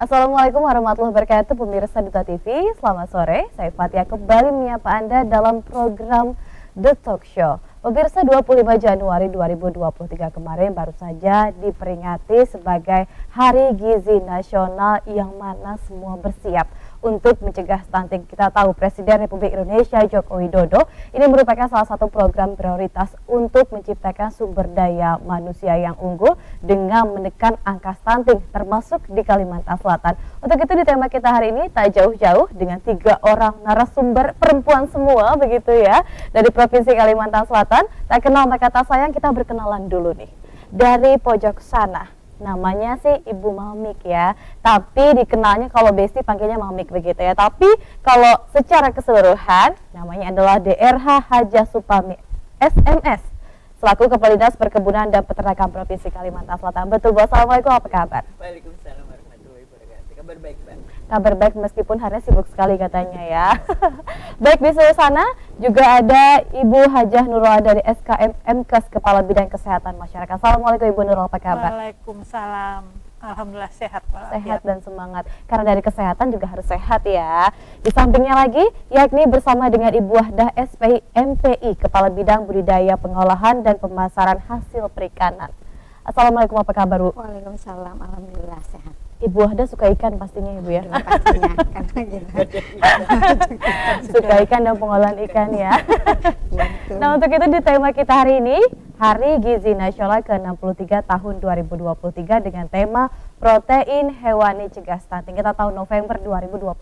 Assalamualaikum warahmatullahi wabarakatuh, pemirsa Duta TV. Selamat sore, saya Fatia kembali menyapa Anda dalam program The Talk Show. Pemirsa, 25 Januari 2023 kemarin baru saja diperingati sebagai Hari Gizi Nasional yang mana semua bersiap untuk mencegah stunting. Kita tahu Presiden Republik Indonesia Joko Widodo ini merupakan salah satu program prioritas untuk menciptakan sumber daya manusia yang unggul dengan menekan angka stunting termasuk di Kalimantan Selatan. Untuk itu di tema kita hari ini tak jauh-jauh dengan 3 orang narasumber perempuan semua begitu ya dari Provinsi Kalimantan Selatan. Tak kenal maka tak sayang, kita berkenalan dulu nih. Dari pojok sana, namanya sih Ibu Mamik ya, tapi dikenalnya kalau Besti panggilnya Mamik begitu ya. Tapi kalau secara keseluruhan namanya adalah DRH Hajah Supami SMS selaku Kepala Dinas Perkebunan dan Peternakan Provinsi Kalimantan Selatan. Betul Bu, Assalamualaikum, apa kabar? Waalaikumsalam warahmatullahi wabarakatuh. Kabar baik, Mbak. Kabar baik meskipun harinya sibuk sekali katanya ya. Baik, di sebelah sana juga ada Ibu Hajah Nurul dari SKM MKes Kepala Bidang Kesehatan Masyarakat. Assalamualaikum Ibu Nurul, apa kabar? Waalaikumsalam. Alhamdulillah sehat Pak. Sehat dan semangat. Karena dari kesehatan juga harus sehat ya. Di sampingnya lagi yakni bersama dengan Ibu Wahdah SPI MPI Kepala Bidang Budidaya Pengolahan dan Pemasaran Hasil Perikanan. Assalamualaikum, apa kabar Bu? Waalaikumsalam, alhamdulillah sehat. Ibu Wahdah suka ikan pastinya Ibu ya? Pastinya, karena gitu. Suka ikan dan pengolahan ikan ya. Nah, untuk itu di tema kita hari ini, Hari Gizi Nasional ke-63 tahun 2023 dengan tema Protein Hewani Cegah Stunting. Kita tahu November 2022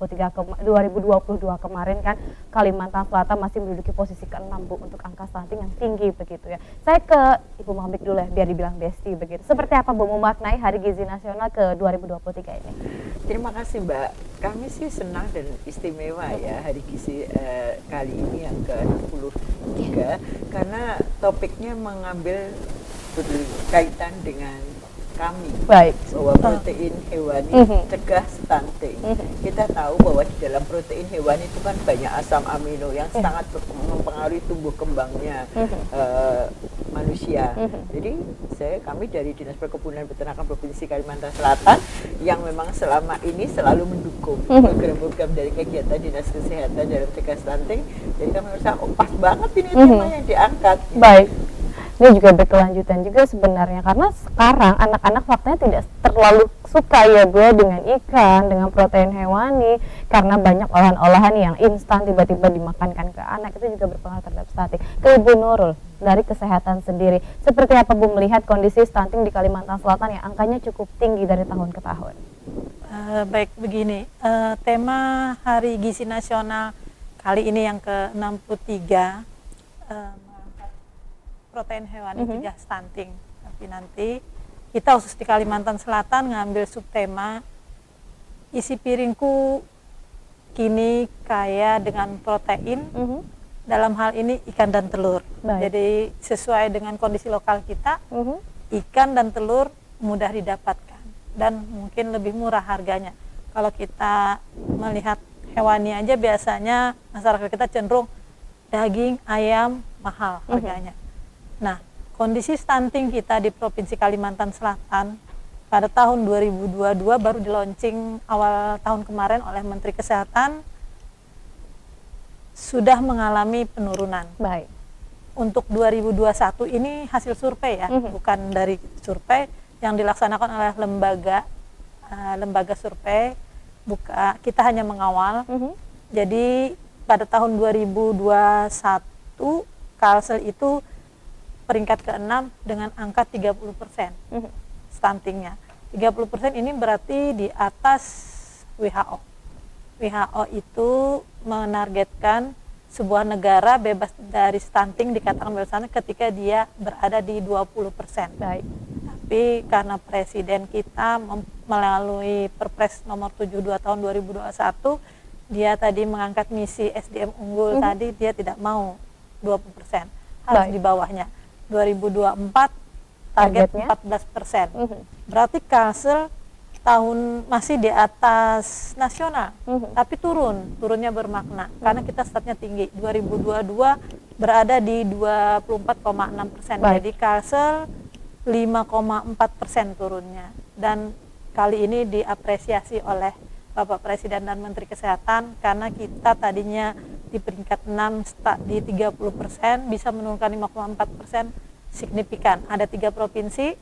kemarin kan Kalimantan Selatan masih menduduki posisi ke-6 Bu untuk angka stunting yang tinggi begitu ya. Saya ke Ibu Mamik dulu ya biar dibilang Besti begitu. Seperti apa Bu memaknai Hari Gizi Nasional ke-2023 ini? Terima kasih Mbak. Kami sih senang dan istimewa ya Hari Gizi kali ini yang ke-63 karena topiknya mengambil berkaitan dengan kami. Baik. Bahwa protein hewani cegah stunting. Kita tahu bahwa di dalam protein hewani itu kan banyak asam amino yang sangat mempengaruhi tumbuh kembangnya manusia. Jadi kami dari Dinas Perkebunan dan Peternakan Provinsi Kalimantan Selatan yang memang selama ini selalu mendukung program-program dari kegiatan Dinas Kesehatan dalam cegah stunting. Jadi kami merasa pas banget ini tema yang diangkat. Baik. Ini juga berkelanjutan juga sebenarnya karena sekarang anak-anak faktanya tidak terlalu suka ya Bu dengan ikan, dengan protein hewani karena banyak olahan-olahan yang instan tiba-tiba dimakankan ke anak, itu juga berpengaruh terhadap stunting. Ke Ibu Nurul dari kesehatan sendiri, seperti apa Bu melihat kondisi stunting di Kalimantan Selatan yang angkanya cukup tinggi dari tahun ke tahun? Baik begini, tema Hari Gizi Nasional kali ini yang ke-63 protein hewani cegah stunting. Tapi nanti kita khusus di Kalimantan Selatan ngambil subtema isi piringku kini kaya dengan protein, dalam hal ini ikan dan telur. Baik. Jadi sesuai dengan kondisi lokal kita, ikan dan telur mudah didapatkan dan mungkin lebih murah harganya. Kalau kita melihat hewani aja biasanya masyarakat kita cenderung daging, ayam mahal harganya. Nah, kondisi stunting kita di Provinsi Kalimantan Selatan pada tahun 2022 baru di-launching awal tahun kemarin oleh Menteri Kesehatan sudah mengalami penurunan. Baik. Untuk 2021 ini hasil survei ya, bukan dari survei yang dilaksanakan oleh lembaga survei. Kita hanya mengawal. Jadi pada tahun 2021 Kalsel itu peringkat ke-6 dengan angka 30% stuntingnya. 30% ini berarti di atas WHO. WHO itu menargetkan sebuah negara bebas dari stunting dikatakan bebas stunting ketika dia berada di 20%. Baik. Tapi karena presiden kita melalui Perpres nomor 72 tahun 2021 dia tadi mengangkat misi SDM unggul tadi, dia tidak mau 20%, harus di bawahnya. 2024 target 14%. Berarti Kalsel masih di atas nasional, tapi turunnya bermakna karena kita startnya tinggi. 2022 berada di 24,6%. Jadi Kalsel 5,4% turunnya. Dan kali ini diapresiasi oleh Bapak Presiden dan Menteri Kesehatan karena kita tadinya di peringkat 6 di 30% bisa menurunkan 5,4% signifikan. Ada 3 provinsi,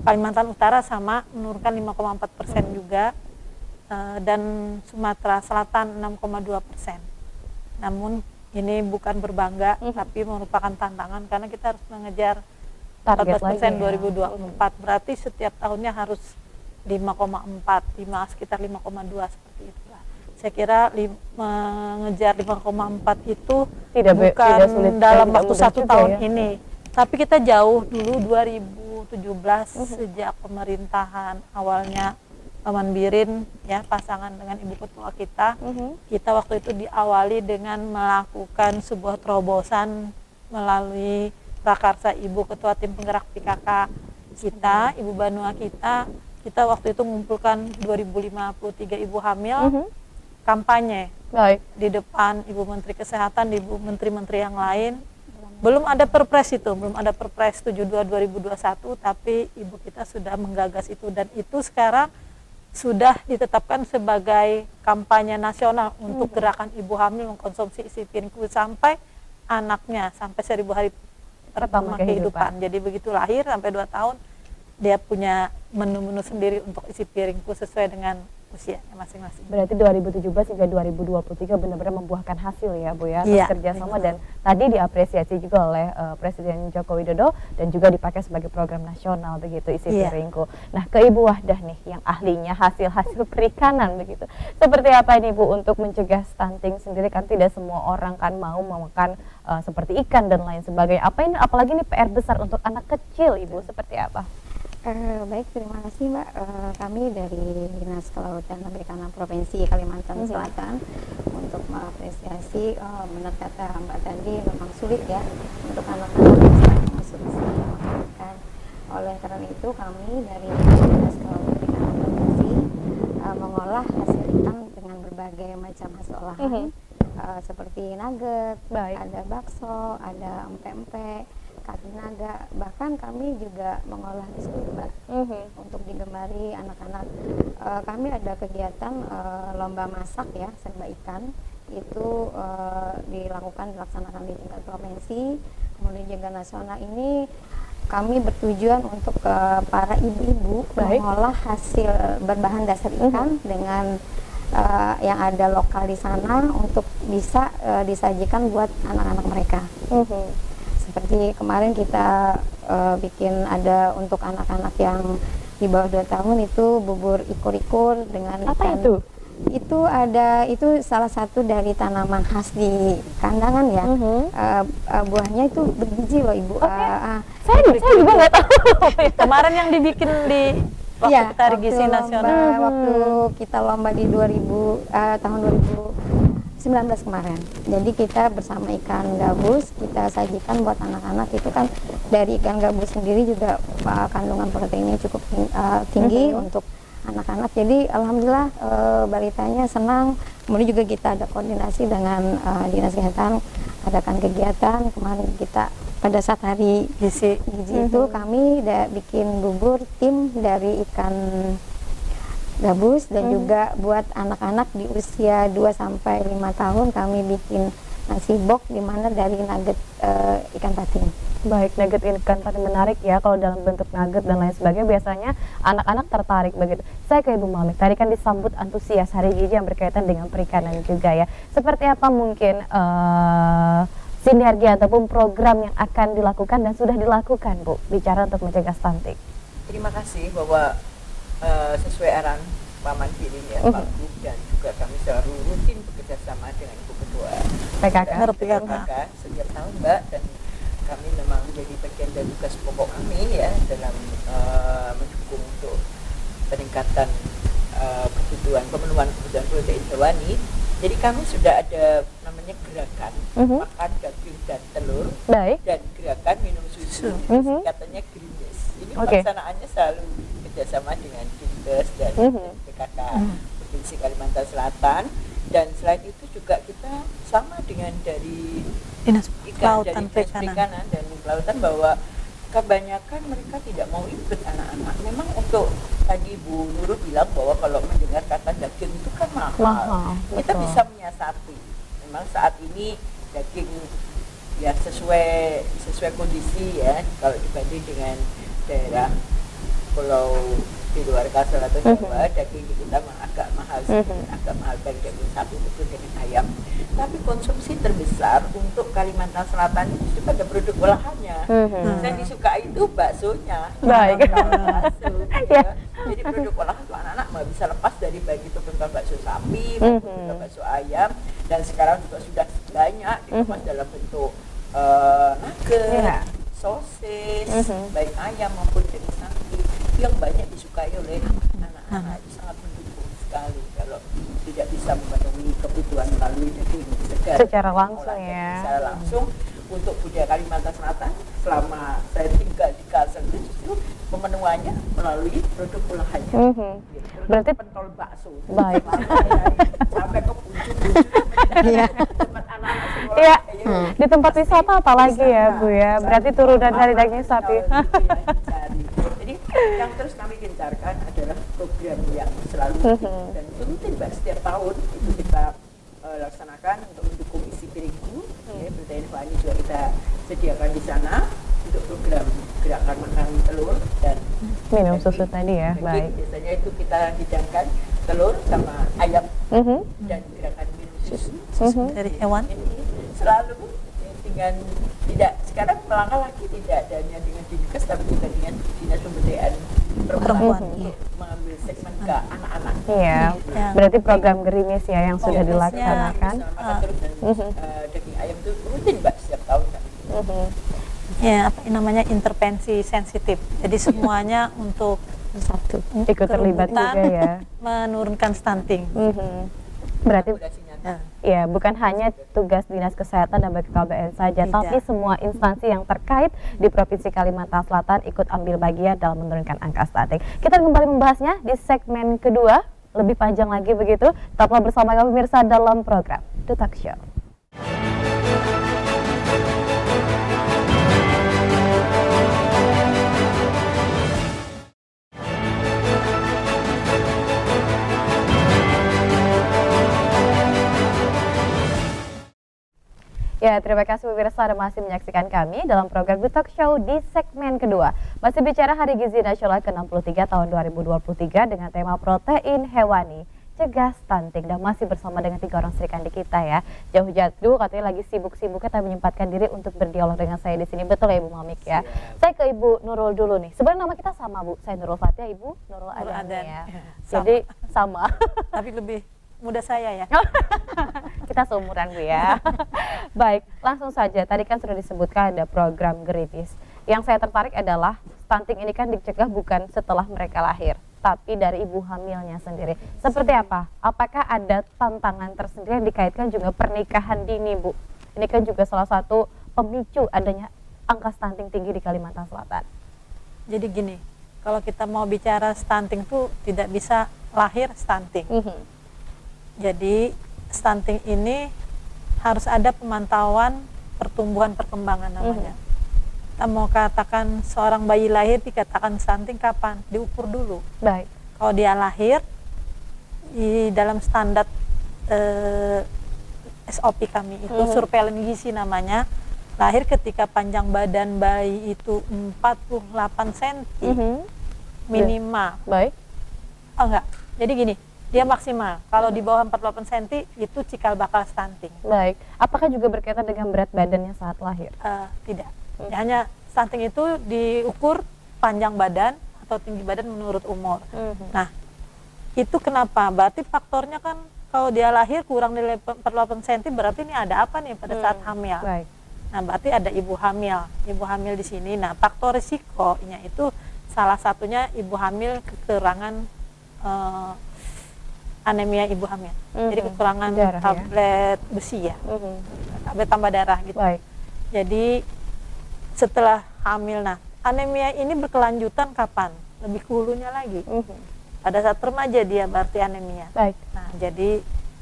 Kalimantan Utara sama menurunkan 5,4% juga, dan Sumatera Selatan 6,2%. Namun ini bukan berbangga, tapi merupakan tantangan karena kita harus mengejar Target 14% lagi ya. 2024. Berarti setiap tahunnya harus 5,4, sekitar 5,2 seperti itulah. Saya kira mengejar 5,4 itu bukan sulit, dalam tidak waktu mudah 1 juga tahun ya. ini. Tapi kita jauh dulu 2017 sejak pemerintahan awalnya Paman Birin ya, pasangan dengan Ibu Ketua kita. Kita waktu itu diawali dengan melakukan sebuah terobosan melalui prakarsa Ibu Ketua Tim Penggerak PKK kita, Ibu Banua kita waktu itu mengumpulkan 2053 ibu hamil, kampanye Baik. di depan Ibu Menteri Kesehatan, Ibu Menteri-Menteri yang lain. Belum ada perpres itu, belum ada perpres 72 2021, tapi Ibu kita sudah menggagas itu, dan itu sekarang sudah ditetapkan sebagai kampanye nasional untuk gerakan ibu hamil mengkonsumsi isi piring kulit sampai anaknya, sampai 1000 hari pertama kehidupan. Jadi begitu lahir sampai 2 tahun dia punya menu-menu sendiri untuk isi piringku sesuai dengan usianya masing-masing. Berarti 2017 hingga 2023 benar-benar membuahkan hasil ya Bu ya, atas Iya, kerjasama, dan tadi diapresiasi juga oleh Presiden Joko Widodo dan juga dipakai sebagai program nasional begitu, isi piringku. Nah, ke Ibu Wahdah nih yang ahlinya hasil-hasil perikanan begitu. Seperti apa ini Bu untuk mencegah stunting sendiri, kan tidak semua orang kan mau memakan seperti ikan dan lain sebagainya. Apalagi ini PR besar untuk anak kecil Ibu, seperti apa? Baik, terima kasih Mbak. Kami dari Dinas Kelautan dan Perikanan Provinsi Kalimantan Selatan untuk mengapresiasi, benar kata Mbak tadi, memang sulit ya untuk anak-anak yang masuk usia makan ikan. Oleh karena itu kami dari Dinas Kelautan dan Perikanan Provinsi mengolah hasil ikan dengan berbagai macam hasil olahan, seperti nugget, ada bakso, ada empek-empek, kaki naga, bahkan kami juga mengolah biskuit Mbak, untuk digemari anak-anak. Kami ada kegiatan lomba masak ya, serba ikan, itu dilaksanakan di tingkat provinsi, kemudian juga nasional. Ini kami bertujuan untuk para ibu-ibu mengolah hasil berbahan dasar ikan dengan yang ada lokal di sana untuk bisa disajikan buat anak-anak mereka. Seperti kemarin kita bikin ada untuk anak-anak yang di bawah 2 tahun itu bubur ikur-ikur dengan ikan. Apa itu? Itu salah satu dari tanaman khas di kandangan ya. Buahnya itu bergizi loh Ibu. Saya juga nggak tahu. Kemarin yang dibikin di waktu kita hari gizi nasional, waktu kita lomba di tahun 2019 kemarin. Jadi kita bersama ikan gabus kita sajikan buat anak-anak. Itu kan dari ikan gabus sendiri juga kandungan proteinnya cukup tinggi untuk anak-anak. Jadi alhamdulillah balitanya senang. Kemudian juga kita ada koordinasi dengan Dinas Kesehatan, adakan kegiatan. Kemarin kita pada saat hari gizi itu kami bikin bubur tim dari ikan gabus, dan juga buat anak-anak di usia 2-5 tahun kami bikin nasi bok di mana dari nugget ikan patin. Baik, nugget ikan patin menarik ya, kalau dalam bentuk nugget dan lain sebagainya biasanya anak-anak tertarik begitu. Saya ke Ibu Mamik, tadi kan disambut antusias hari gizi yang berkaitan dengan perikanan juga ya. Seperti apa mungkin sinergi ataupun program yang akan dilakukan dan sudah dilakukan Bu, bicara untuk mencegah stunting? Terima kasih bahwa sesuai arahan Paman Birin ya, Pak Gub, dan juga kami selalu rutin bekerja sama dengan Ibu Ketua PKK setiap tahun Mbak, dan kami memang menjadi bagian dari tugas pokok kami ya dalam mendukung untuk peningkatan pemenuhan kebutuhan protein hewani. Jadi kami sudah ada namanya gerakan makan daging dan telur, dan gerakan minum susu, katanya Greenness. Ini pelaksanaannya selalu kerjasama dengan Dinkes dan PKK Provinsi Kalimantan Selatan, dan selain itu juga kita sama dengan dari Dinas Perikanan Kelautan dan Kelautan bahwa kebanyakan mereka tidak mau ikut anak-anak. Memang untuk tadi Bu Nurul bilang bahwa kalau mendengar kata daging itu kan mahal. Kita betul. bisa menyiasati. Memang saat ini daging ya sesuai kondisi ya, kalau dibanding dengan daerah pulau di luar Kalsel atau Jawa, daging di kita agak mahal sedikit, agak mahal baik daging sapi maupun daging ayam. Tapi konsumsi terbesar untuk Kalimantan Selatan itu justru pada produk olahannya. Saya disukai itu baksonya. Baik. Bakso, Ya. ya. Jadi produk olahan tuh anak-anak nggak bisa lepas dari baik itu bentuk bakso sapi maupun bentuk bakso ayam, dan sekarang juga sudah banyak dikemas dalam bentuk nugget, Iya. sosis, baik ayam maupun daging sapi yang banyak disukai oleh anak-anak. Itu sangat mendukung sekali kalau tidak bisa memenuhi kebutuhan melalui daging segar Secara langsung olahan ya. secara langsung. Untuk budaya Kalimantan Selatan selama saya tinggal di Kalsel itu justru pemenuhannya melalui produk olahannya. Gitu. Berarti- pentol bakso. Baik. Sampai ke ujung-ujung tempat anak-anak sekolah. Iya, Ayo, di tempat wisata apalagi ya Bu ya, berarti turunan dari daging sapi. Dicari. Jadi yang terus kami gencarkan adalah program yang selalu dan itu rutin Mbak, setiap tahun itu kita laksanakan untuk mendukung isi piringku. Ya, Berita Hewani juga kita sediakan di sana untuk program gerakan makan telur dan Minum daging. susu tadi ya, Daging baik. Biasanya itu kita hidangkan telur sama ayam Mhm. dan gerakan minum susu. Dari hewan. Ini selalu dengan tidak, sekarang melangkah lagi tidak hanya dengan Dinkes tapi juga dengan Dinas Pemberdayaan Perempuan untuk mengambil segmen ke anak-anak. Iya, Ya. berarti program gerimis ya yang sudah Gerimisnya dilaksanakan. bisa makan terus dan daging ayam itu rutin Mbak setiap tahun Mbak. Mhm. Ya, apa namanya intervensi sensitif. Jadi semuanya untuk Satu. Ikut terlibat kerebutan, juga ya. menurunkan stunting. Berarti Akomodasi nyata. Nah, ya, bukan hanya tugas Dinas Kesehatan dan BKKBN saja, Tidak. tapi semua instansi yang terkait di Provinsi Kalimantan Selatan ikut ambil bagian dalam menurunkan angka stunting. Kita kembali membahasnya di segmen kedua, lebih panjang lagi begitu. Tetaplah bersama kami pemirsa dalam program The Talk Show. Ya, terima kasih pemirsa Anda masih menyaksikan kami dalam program The Talk Show di segmen kedua. Masih bicara Hari Gizi Nasional ke-63 tahun 2023 dengan tema protein hewani, cegah stunting. Dan masih bersama dengan 3 orang serikandi kita ya. Jauh-jauh katanya lagi sibuk-sibuknya tapi menyempatkan diri untuk berdialog dengan saya di sini. Betul ya Ibu Mamik ya? Saya ke Ibu Nurul dulu nih. Sebenarnya nama kita sama Bu. Saya Nurul Fatia, Ibu Nurul Adan Adan. ya. Sama. Jadi sama. tapi lebih muda saya ya. Kita seumuran Bu ya. Baik, langsung saja. Tadi kan sudah disebutkan ada program gerimis. Yang saya tertarik adalah stunting ini kan dicegah bukan setelah mereka lahir, tapi dari ibu hamilnya sendiri. Seperti apa? Apakah ada tantangan tersendiri yang dikaitkan juga pernikahan dini Bu? Ini kan juga salah satu pemicu adanya angka stunting tinggi di Kalimantan Selatan. Jadi gini, kalau kita mau bicara stunting tuh tidak bisa lahir stunting. Jadi stunting ini harus ada pemantauan pertumbuhan perkembangan namanya. Kita mau katakan seorang bayi lahir dikatakan stunting kapan? Diukur dulu. Baik. Kalau dia lahir di dalam standar SOP kami itu surveillance gizi namanya, lahir ketika panjang badan bayi itu 48 cm minimal. Baik. Oh enggak. Jadi gini, dia maksimal. Kalau di bawah 48 cm itu cikal bakal stunting. Baik. Apakah juga berkaitan dengan berat badannya saat lahir? Tidak. Hanya stunting itu diukur panjang badan atau tinggi badan menurut umur. Nah, itu kenapa? Berarti faktornya kan kalau dia lahir kurang dari 48 cm berarti ini ada apa nih pada saat hamil. Baik. Nah, berarti ada ibu hamil. Ibu hamil di sini. Nah, faktor risikonya itu salah satunya ibu hamil kekurangan anemia ibu hamil. Jadi kekurangan Darah, ya. tablet besi ya. Tablet tambah darah gitu. Baik. Jadi setelah hamil, nah anemia ini berkelanjutan kapan? Lebih ke hulunya lagi. Pada saat remaja dia berarti anemia. Baik. Nah, jadi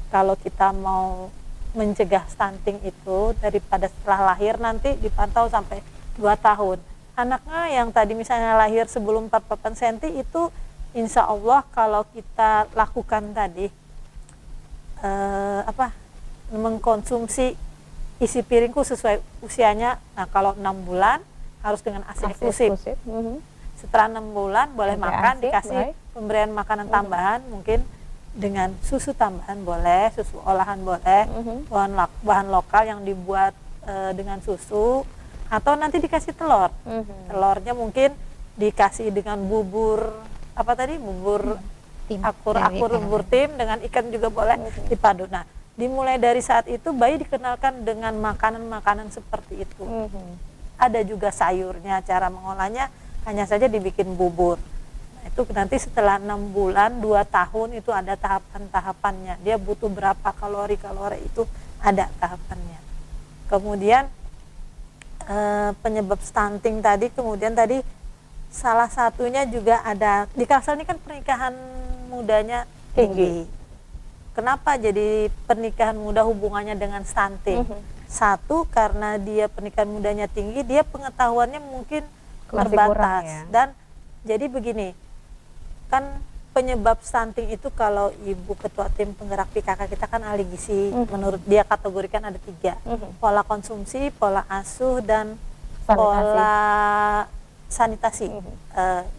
kalau kita mau mencegah stunting itu daripada setelah lahir nanti dipantau sampai 2 tahun. anaknya yang tadi misalnya lahir sebelum 48 cm itu insya Allah kalau kita lakukan tadi mengkonsumsi isi piringku sesuai usianya. Nah kalau 6 bulan harus dengan ASI eksklusif. Setelah 6 bulan boleh Sampai makan, ASI, dikasih baik. pemberian makanan tambahan, mungkin dengan susu tambahan boleh, susu olahan boleh, bahan lokal yang dibuat dengan susu, atau nanti dikasih telur. Telurnya mungkin dikasih dengan bubur bubur Tim akur-akur, dari- bubur tim dengan ikan juga boleh dipadu. Nah, dimulai dari saat itu bayi dikenalkan dengan makanan-makanan seperti itu. Ada juga sayurnya, cara mengolahnya hanya saja dibikin bubur. Nah, itu nanti setelah 6 bulan, 2 tahun itu ada tahapan-tahapannya. Dia butuh berapa kalori itu ada tahapannya. Kemudian penyebab stunting tadi, kemudian tadi salah satunya juga ada di Kalsel ini kan pernikahan mudanya tinggi. Kenapa jadi pernikahan muda hubungannya dengan stunting? Satu, karena dia pernikahan mudanya tinggi, dia pengetahuannya mungkin Masih terbatas. kurang ya. Dan jadi begini, kan penyebab stunting itu kalau Ibu Ketua Tim Penggerak PKK kita kan ahli gizi, menurut dia kategorikan ada 3, pola konsumsi, pola asuh, dan Sanitasi. pola sanitasi.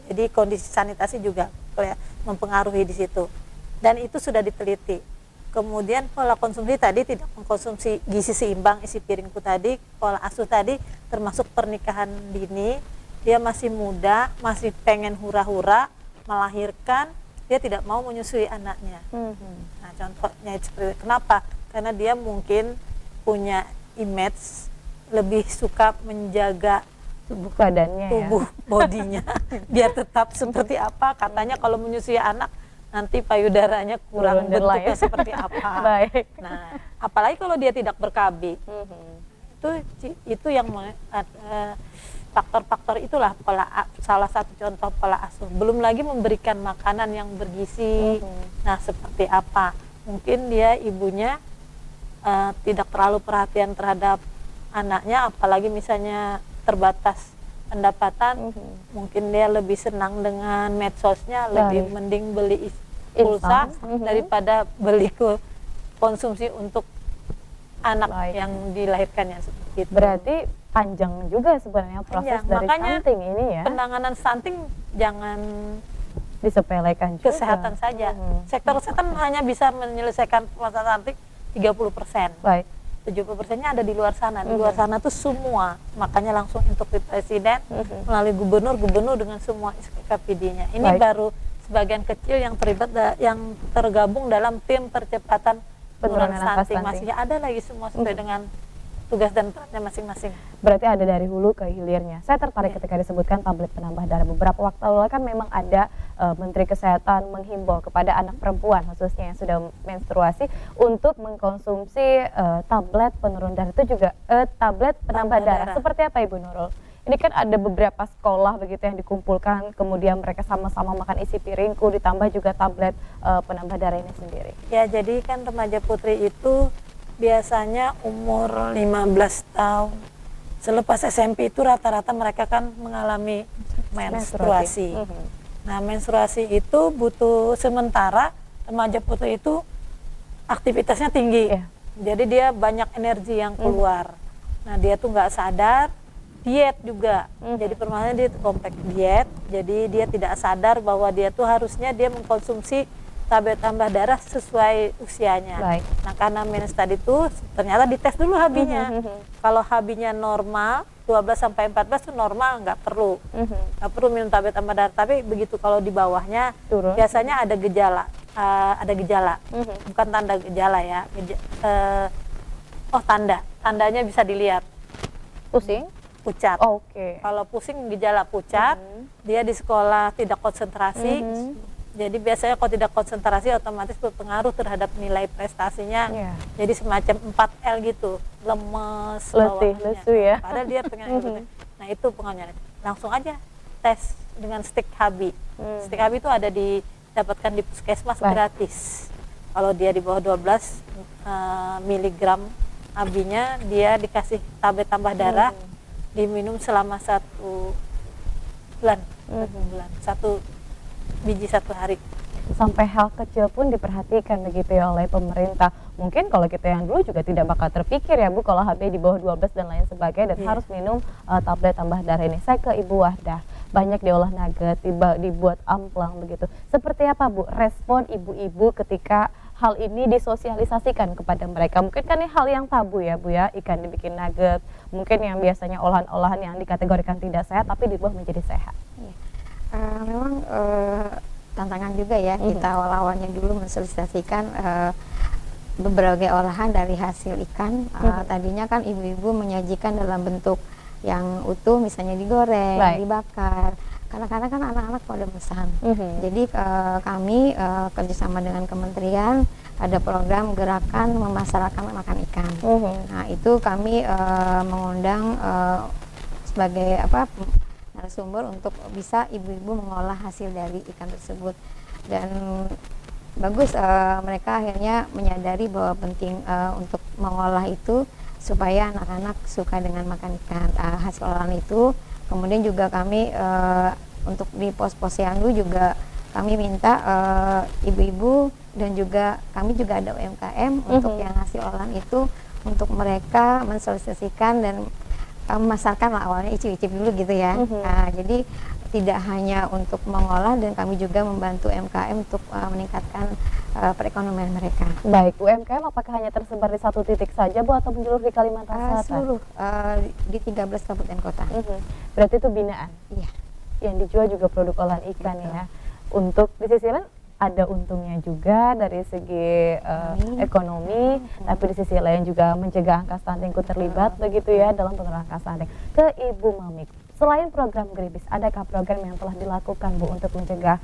Jadi kondisi sanitasi juga mempengaruhi di situ, dan itu sudah diteliti. Kemudian pola konsumsi tadi tidak mengkonsumsi gizi seimbang, isi piringku tadi, pola asuh tadi, termasuk pernikahan dini, dia masih muda, masih pengen hura-hura melahirkan, dia tidak mau menyusui anaknya. Nah, contohnya itu seperti itu. Kenapa? Karena dia mungkin punya image lebih suka menjaga Tubuh badannya tubuh bodinya biar tetap seperti apa. Katanya kalau menyusui anak nanti payudaranya kurang Blunder lah bentuknya ya. seperti apa. Baik. Nah, apalagi kalau dia tidak berKB. Itu yang faktor-faktor itulah salah satu contoh pola asuh. Belum lagi memberikan makanan yang bergizi. Nah, seperti apa? Mungkin dia ibunya tidak terlalu perhatian terhadap anaknya, apalagi misalnya terbatas pendapatan, mungkin dia lebih senang dengan medsosnya, lebih mending beli pulsa daripada beli konsumsi untuk anak yang dilahirkannya seperti itu. Berarti panjang juga sebenarnya proses Panjang. dari Makanya stunting ini ya. Penanganan stunting jangan Disepelekan juga. kesehatan saja. Sektor kesehatan hanya bisa menyelesaikan masalah stunting 30%. Baik. 70%-nya ada di luar sana. Di luar sana tuh semua, makanya langsung instruksi presiden melalui gubernur dengan semua SKPD-nya. Ini Baik. baru sebagian kecil yang terlibat yang tergabung dalam tim percepatan penurunan angka stunting. stunting. Masih ada lagi semua sesuai dengan tugas dan perannya masing-masing. Berarti ada dari hulu ke hilirnya. Saya tertarik ketika disebutkan tablet penambah darah. Beberapa waktu lalu kan memang ada Menteri Kesehatan menghimbau kepada anak perempuan khususnya yang sudah menstruasi untuk mengkonsumsi tablet penurun darah, itu juga tablet penambah darah. Seperti apa Ibu Nurul? Ini kan ada beberapa sekolah begitu yang dikumpulkan, kemudian mereka sama-sama makan isi piringku, ditambah juga tablet penambah darah ini sendiri. Ya, jadi kan remaja putri itu biasanya umur 15 tahun. Selepas SMP itu rata-rata mereka kan mengalami menstruasi. Nah, menstruasi itu butuh sementara remaja putri itu aktivitasnya tinggi. Jadi dia banyak energi yang keluar. Nah, dia tuh nggak sadar, diet juga. Jadi permasalahannya dia kompleks diet. Jadi dia tidak sadar bahwa dia tuh harusnya dia mengkonsumsi tablet tambah darah sesuai usianya. Baik. Nah, karena mens tadi itu ternyata dites dulu HB-nya. Kalau HB-nya normal 12 sampai 14 itu normal, nggak perlu minum tablet tambah darah. Tapi begitu kalau di bawahnya Turun. biasanya ada gejala, bukan tanda gejala ya. Tandanya bisa dilihat. Pusing? Pucat. Oke. Kalau pusing gejala pucat, dia di sekolah tidak konsentrasi. Jadi biasanya kalau tidak konsentrasi otomatis berpengaruh terhadap nilai prestasinya. Jadi semacam 4L gitu, lemes, Letih, bawaannya. lesu ya. Padahal dia pengen Nah, itu pengaruhnya. Langsung aja tes dengan stick HB. Stick HB itu ada didapatkan di puskesmas gratis. Kalau dia di bawah 12 miligram HB-nya, dia dikasih tablet tambah darah, diminum selama 1 bulan, bulan, 1 biji 1 hari. Sampai hal kecil pun diperhatikan begitu ya oleh pemerintah. Mungkin kalau kita yang dulu juga tidak bakal terpikir ya Bu, kalau HB di bawah 12 dan lain sebagainya dan harus minum tablet tambah darah ini. Saya ke Ibu Wardah, banyak diolah nugget, dibuat amplang begitu. Seperti apa Bu respon ibu-ibu ketika hal ini disosialisasikan kepada mereka? Mungkin kan ini hal yang tabu ya Bu ya, ikan dibikin nugget, mungkin yang biasanya olahan-olahan yang dikategorikan tidak sehat tapi dibuat menjadi sehat. Memang tantangan juga ya, kita awal-awalnya dulu mensosialisasikan berbagai olahan dari hasil ikan. Tadinya kan ibu-ibu menyajikan dalam bentuk yang utuh, misalnya digoreng, dibakar. Kadang-kadang kan anak-anak pada pesan. Jadi kami kerjasama dengan kementerian ada program gerakan memasarkan makan ikan. Nah itu kami mengundang sebagai narasumber untuk bisa ibu-ibu mengolah hasil dari ikan tersebut, dan bagus mereka akhirnya menyadari bahwa penting untuk mengolah itu supaya anak-anak suka dengan makan ikan hasil olahan itu. Kemudian juga kami untuk di pos-posyandu juga kami minta ibu-ibu dan juga kami juga ada UMKM untuk yang hasil olahan itu untuk mereka mensosialisasikan dan memasarkan lah, awalnya icip-icip dulu gitu ya. Nah, jadi tidak hanya untuk mengolah, dan kami juga membantu UMKM untuk meningkatkan perekonomian mereka. Baik, UMKM apakah hanya tersebar di satu titik saja Bu atau menyeluruh di Kalimantan Selatan? Seluruh di 13 kabupaten kota. Berarti itu binaan? Iya. Yang dijual juga produk olahan ikan ya. Untuk di sisi lain ada untungnya juga dari segi ekonomi, tapi di sisi lain juga mencegah angka stunting terlibat begitu ya dalam penurunan angka stunting. Ke Ibu Mamik, selain program Greenpeace, adakah program yang telah dilakukan Bu untuk mencegah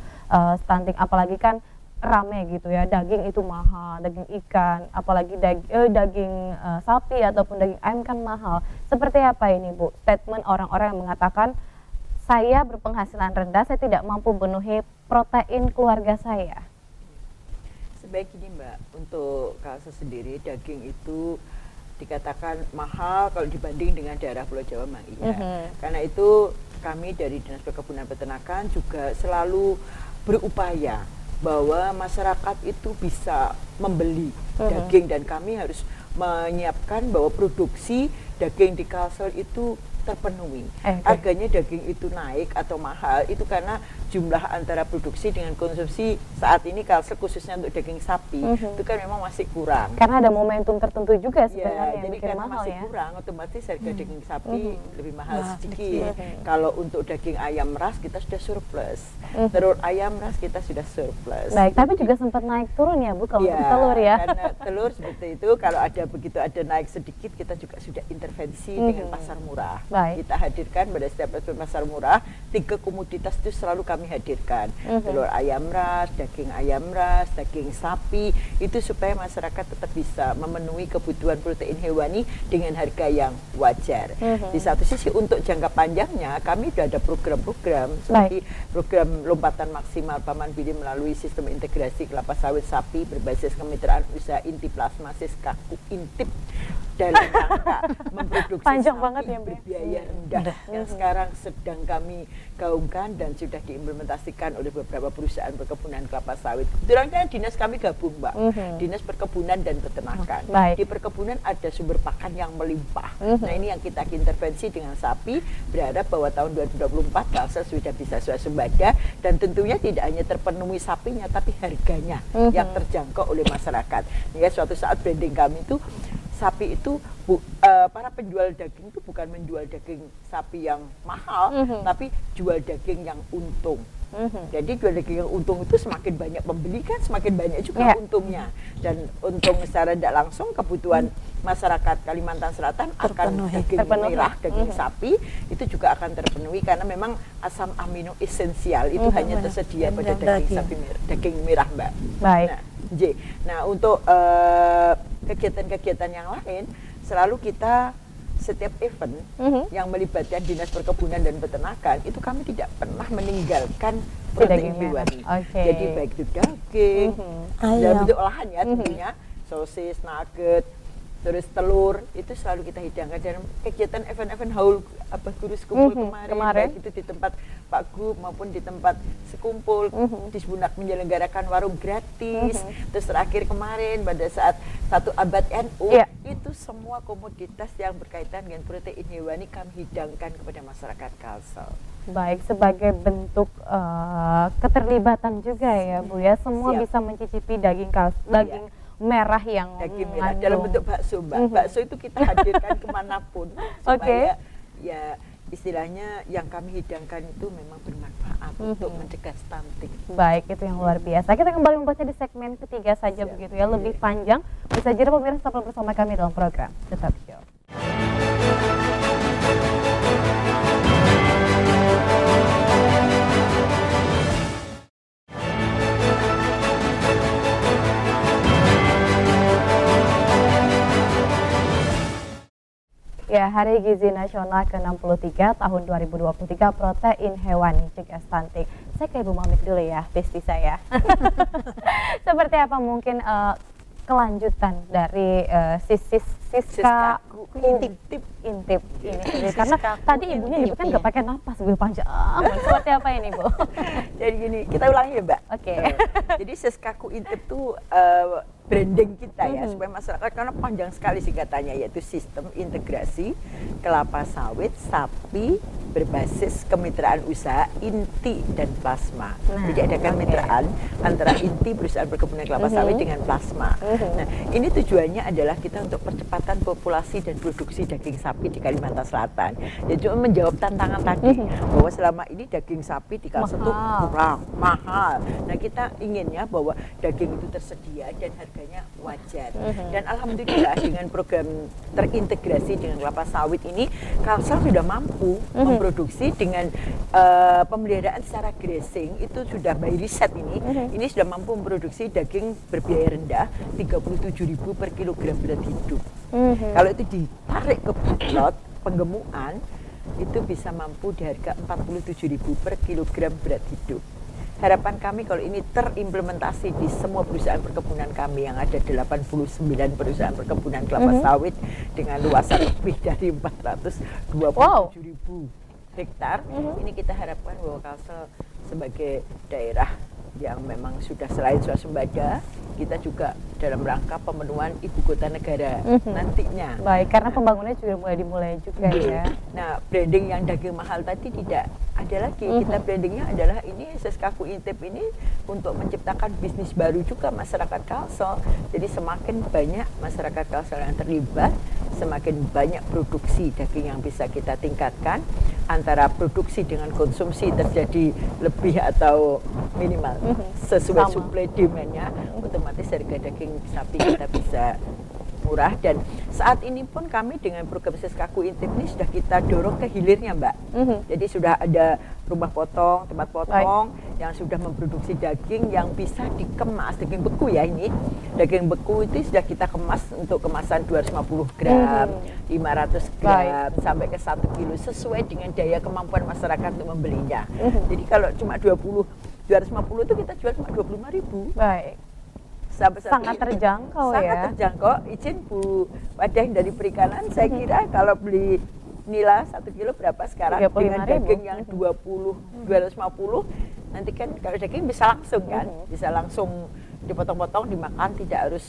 stunting? Apalagi kan rame gitu ya, daging itu mahal, daging ikan, apalagi daging sapi ataupun daging ayam kan mahal. Seperti apa ini Bu statement orang-orang yang mengatakan saya berpenghasilan rendah, saya tidak mampu memenuhi protein keluarga saya? Sebaik ini Mbak, untuk Kalsel sendiri daging itu dikatakan mahal kalau dibanding dengan daerah Pulau Jawa memang iya. Karena itu kami dari Dinas Perkebunan Peternakan juga selalu berupaya bahwa masyarakat itu bisa membeli daging, dan kami harus menyiapkan bahwa produksi daging di Kalsel itu terpenuhi. Harganya daging itu naik atau mahal itu karena jumlah antara produksi dengan konsumsi saat ini Kalsel khususnya untuk daging sapi itu kan memang masih kurang. Karena ada momentum tertentu juga sebenarnya jadi yang karena mahal masih ya. kurang, otomatis harga daging sapi lebih mahal sedikit. Kalau untuk daging ayam ras kita sudah surplus, telur ayam ras kita sudah surplus. Baik, tapi juga sempat naik turun ya Bu kalau untuk telur ya. Karena telur seperti itu kalau begitu ada naik sedikit kita juga sudah intervensi dengan pasar murah. Kita hadirkan pada setiap pasar murah 3 komoditas itu selalu kami hadirkan, telur ayam ras, daging ayam ras, daging sapi, itu supaya masyarakat tetap bisa memenuhi kebutuhan protein hewani dengan harga yang wajar. Di satu sisi untuk jangka panjangnya kami sudah ada program-program seperti program lompatan maksimal Paman Bili melalui sistem integrasi kelapa sawit sapi berbasis kemitraan usaha inti plasma Siskaku Intip dalam rangka memproduksi panjang sapi banget ya, berbiaya rendah yang sekarang sedang kami gaungkan dan sudah diimplementasikan oleh beberapa perusahaan perkebunan kelapa sawit. Kebetulan kan dinas kami gabung Mbak, Dinas Perkebunan dan Peternakan. Di perkebunan ada sumber pakan yang melimpah. Nah ini yang kita intervensi dengan sapi, berharap bahwa tahun 2024 Kalsel sudah bisa swasembada, dan tentunya tidak hanya terpenuhi sapinya tapi harganya yang terjangkau oleh masyarakat. Ya suatu saat branding kami itu sapi itu para penjual daging itu bukan menjual daging sapi yang mahal, tapi jual daging yang untung. Jadi jual daging yang untung itu semakin banyak pembeli kan semakin banyak juga untungnya, dan untung secara tidak langsung kebutuhan masyarakat Kalimantan Selatan akan daging merah, daging sapi itu juga akan terpenuhi karena memang asam amino esensial itu hanya tersedia pada daging sapi daging merah Mbak. Nah untuk kegiatan-kegiatan yang lain selalu kita setiap event yang melibatkan Dinas Perkebunan dan Peternakan itu kami tidak pernah meninggalkan protein hewani. Jadi baik itu daging dalam bentuk olahan ya tentunya, sosis, nugget, terus telur itu selalu kita hidangkan dalam kegiatan event-event haul guru sekumpul kemarin baik itu di tempat Pak Gub maupun di tempat sekumpul di Subunak menyelenggarakan warung gratis. Terus terakhir kemarin pada saat 1 abad NU itu semua komoditas yang berkaitan dengan protein hewani kami hidangkan kepada masyarakat Kalsel. Baik, sebagai bentuk keterlibatan juga ya Bu ya, semua bisa mencicipi daging merah yang daging merah dalam bentuk bakso Mbak. Bakso itu kita hadirkan kemanapun supaya ya istilahnya yang kami hidangkan itu memang bermanfaat untuk mencegah stunting. Baik, itu yang luar biasa. Kita kembali membahasnya di segmen ketiga saja begitu ya, lebih panjang. Bisa jeda pemirsa, tetap bersama kami dalam program The Talk Show. Ya, Hari Gizi Nasional ke-63 tahun 2023 protein hewani cegah stunting. Saya ke Ibu Mamik dulu ya, besti saya. Seperti apa mungkin kelanjutan dari Siska intip ini? Karena tadi ibunya nyebutkan nggak pakai napas, lebih panjang. Seperti apa ini Bu? Jadi gini, kita ulangi ya Mbak. Oke. Jadi Siskaku Intip itu branding kita ya supaya masyarakat, karena panjang sekali singkatannya, yaitu sistem integrasi kelapa sawit sapi berbasis kemitraan usaha inti dan plasma. Jadi ada kemitraan antara inti perusahaan perkebunan kelapa sawit dengan plasma. Nah, ini tujuannya adalah kita untuk percepatan populasi dan produksi daging sapi di Kalimantan Selatan. Jadi menjawab tantangan tadi bahwa selama ini daging sapi di Kalsel itu kurang mahal. Nah, kita inginnya bahwa daging itu tersedia dan harganya wajar. Dan alhamdulillah dengan program terintegrasi dengan kelapa sawit ini, Kalsel sudah mampu memproduksi dengan pemeliharaan secara grazing itu sudah by riset ini sudah mampu memproduksi daging berbiaya rendah 37.000 per kilogram berat hidup. Kalau itu ditarik ke butlot penggemukan itu bisa mampu di harga 47.000 per kilogram berat hidup. Harapan kami kalau ini terimplementasi di semua perusahaan perkebunan kami yang ada 89 perusahaan perkebunan kelapa sawit dengan luasan lebih dari 427.000 hektar, ini kita harapkan bahwa Kalsel sebagai daerah yang memang sudah selain swasembada, kita juga dalam rangka pemenuhan ibu kota negara nantinya. Baik, karena pembangunannya juga mulai dimulai juga ya. Nah, branding yang daging mahal tadi tidak ada lagi. Kita brandingnya adalah ini Siskaku Intip ini untuk menciptakan bisnis baru juga masyarakat Kalsel. Jadi semakin banyak masyarakat Kalsel yang terlibat, semakin banyak produksi daging yang bisa kita tingkatkan. Antara produksi dengan konsumsi terjadi lebih atau minimal sesuai supply demand-nya, otomatis harga daging sapi kita bisa murah. Dan saat ini pun kami dengan program Siskaku Intip ini sudah kita dorong ke hilirnya Mbak. Jadi sudah ada rumah potong, tempat potong yang sudah memproduksi daging yang bisa dikemas, daging beku ya ini. Daging beku itu sudah kita kemas untuk kemasan 250 gram, 500 gram, sampai ke 1 kilo sesuai dengan daya kemampuan masyarakat untuk membelinya. Jadi kalau cuma 250 itu kita jual cuma 25.000. Baik. Sangat terjangkau ya. Sangat terjangkau. Izin Bu Wadah dari Perikanan, saya kira kalau beli nila 1 kilo berapa sekarang dengan daging yang 250, nanti kan kalau daging bisa langsung kan, bisa langsung dipotong-potong, dimakan, tidak harus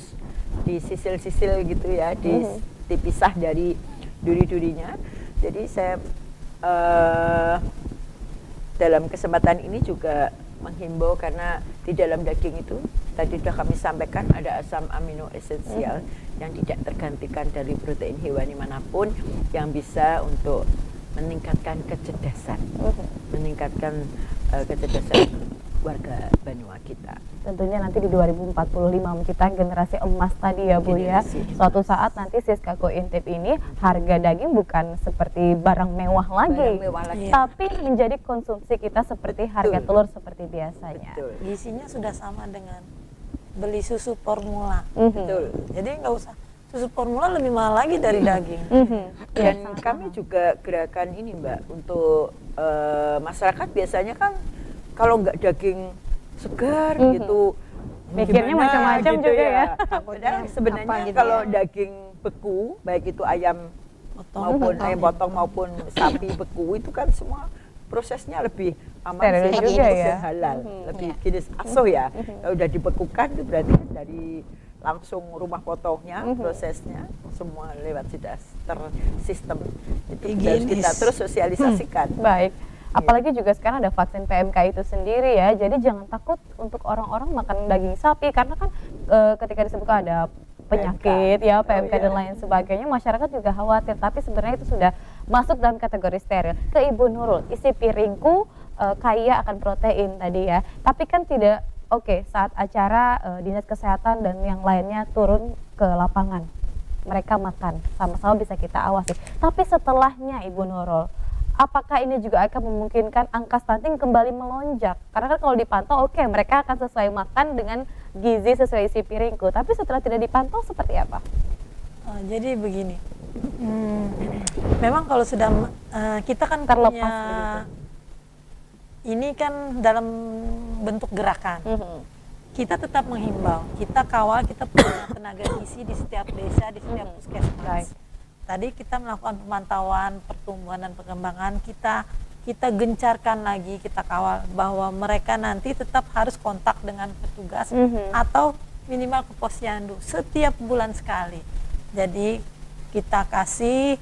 disisil-sisil gitu ya, dipisah dari duri-durinya. Jadi saya dalam kesempatan ini juga menghimbau, karena di dalam daging itu tadi sudah kami sampaikan ada asam amino esensial yang tidak tergantikan dari protein hewani manapun yang bisa untuk meningkatkan kecerdasan, meningkatkan kecerdasan warga Banua kita. Tentunya nanti di 2045 menciptakan generasi emas tadi ya Bu ya. Suatu saat nanti Siskaku Intip ini harga daging bukan seperti barang mewah lagi, tapi menjadi konsumsi kita seperti harga telur seperti biasanya. Isinya sudah sama dengan beli susu formula. Jadi nggak usah susu formula lebih mahal lagi dari daging. Dan kami juga gerakan ini Mbak untuk masyarakat biasanya kan kalau nggak daging segar gitu mikirnya macam-macam gitu juga ya. Padahal sebenarnya kalau daging beku, baik itu ayam Potong. maupun ayam potong maupun sapi beku, itu kan semua prosesnya lebih aman, Steril sehat, juga dan ya. halal, lebih Ya. jenis aso ya. Kalau udah dibekukan itu berarti kan dari langsung rumah potongnya, prosesnya semua lewat sudah tersistem. Itu harus Higienis. kita terus sosialisasikan. Baik. Apalagi juga sekarang ada vaksin PMK itu sendiri ya. Jadi jangan takut untuk orang-orang makan daging sapi karena kan ketika disebutkan ada penyakit ya PMK Oh, dan iya. lain sebagainya, masyarakat juga khawatir. Tapi sebenarnya itu sudah masuk dalam kategori steril. Ke Ibu Nurul, isi piringku kaya akan protein tadi ya. Tapi kan tidak oke saat acara dinas kesehatan dan yang lainnya turun ke lapangan. Mereka makan, sama-sama bisa kita awasi. Tapi setelahnya Ibu Nurul, apakah ini juga akan memungkinkan angka stunting kembali melonjak? Karena kan kalau dipantau oke, mereka akan sesuai makan dengan gizi sesuai isi piringku. Tapi setelah tidak dipantau seperti apa? Jadi begini, memang kalau sudah kita kan Terlepas punya begitu. ini kan dalam bentuk gerakan. Kita tetap menghimbau, kita kawal, kita punya tenaga gizi di setiap desa, di setiap puskesmas. Baik. Tadi kita melakukan pemantauan pertumbuhan dan perkembangan, kita gencarkan lagi, kita kawal bahwa mereka nanti tetap harus kontak dengan petugas atau minimal ke posyandu setiap bulan sekali. Jadi kita kasih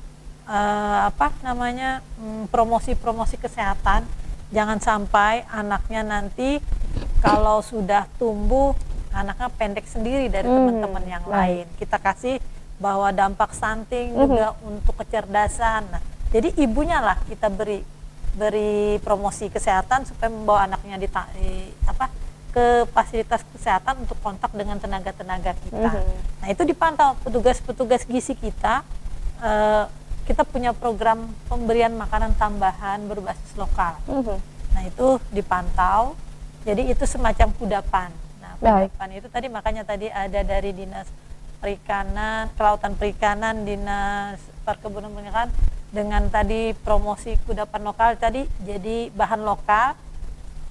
promosi-promosi kesehatan. Jangan sampai anaknya nanti kalau sudah tumbuh anaknya pendek sendiri dari teman-teman yang lain. Kita kasih bahwa dampak stunting juga untuk kecerdasan. Nah, jadi ibunya lah kita beri promosi kesehatan supaya membawa anaknya ke fasilitas kesehatan untuk kontak dengan tenaga-tenaga kita. Nah, itu dipantau petugas-petugas gizi kita. Kita punya program pemberian makanan tambahan berbasis lokal. Nah, itu dipantau. Jadi itu semacam kudapan. Nah, kudapan itu tadi makanya tadi ada dari Dinas Perikanan, Kelautan Perikanan, Dinas Perkebunan Perikanan dengan tadi promosi kudapan lokal tadi jadi bahan lokal.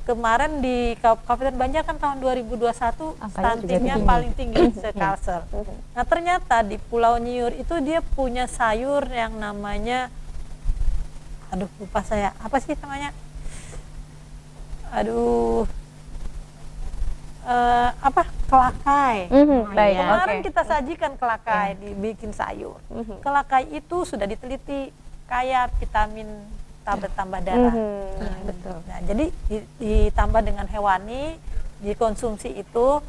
Kemarin di Kabupaten Banjar kan tahun 2021 stuntingnya paling tinggi se-Kalsel. Nah, ternyata di Pulau Nyiur itu dia punya sayur yang namanya, aduh lupa saya, apa sih namanya? Kelakai. Baik, Kemarin oke. kita sajikan kelakai, dibikin sayur. Kelakai itu sudah diteliti kaya vitamin tambah darah. Betul. Nah, jadi ditambah dengan hewani, dikonsumsi itu.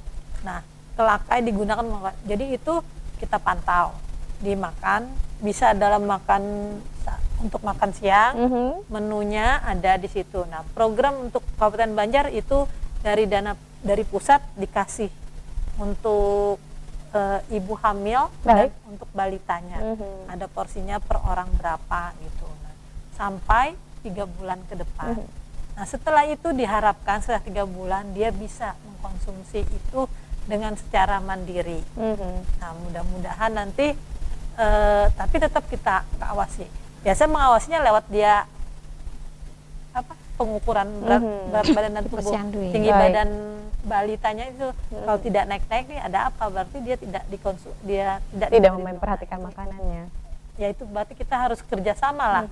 Nah, kelakai digunakan, jadi itu kita pantau, dimakan, bisa dalam untuk makan siang, menunya ada di situ. Nah, program untuk Kabupaten Banjar itu dari pusat dikasih untuk ibu hamil dan untuk balitanya. Ada porsinya per orang berapa gitu. Nah, sampai 3 bulan ke depan. Nah, setelah itu diharapkan setelah 3 bulan dia bisa mengkonsumsi itu dengan secara mandiri. Nah, mudah-mudahan nanti tapi tetap kita awasi. Biasa mengawasinya lewat dia pengukuran berat badan dan tubuh tinggi badan balitanya itu. Kalau tidak naik-naik nih ada apa? Berarti dia tidak memperhatikan makanannya. Ya itu berarti kita harus kerjasama lah.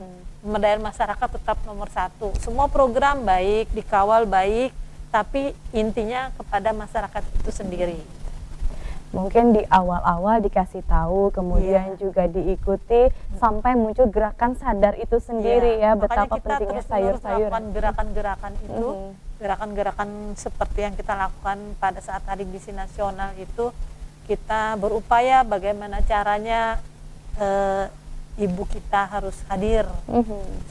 Pemberdayaan masyarakat tetap nomor 1. Semua program baik, dikawal baik, tapi intinya kepada masyarakat itu sendiri. Mungkin di awal-awal dikasih tahu, kemudian juga diikuti sampai muncul gerakan sadar itu sendiri ya, betapa pentingnya sayur-sayuran. Gerakan-gerakan itu, gerakan-gerakan seperti yang kita lakukan pada saat Hari Gizi Nasional itu, kita berupaya bagaimana caranya ibu kita harus hadir.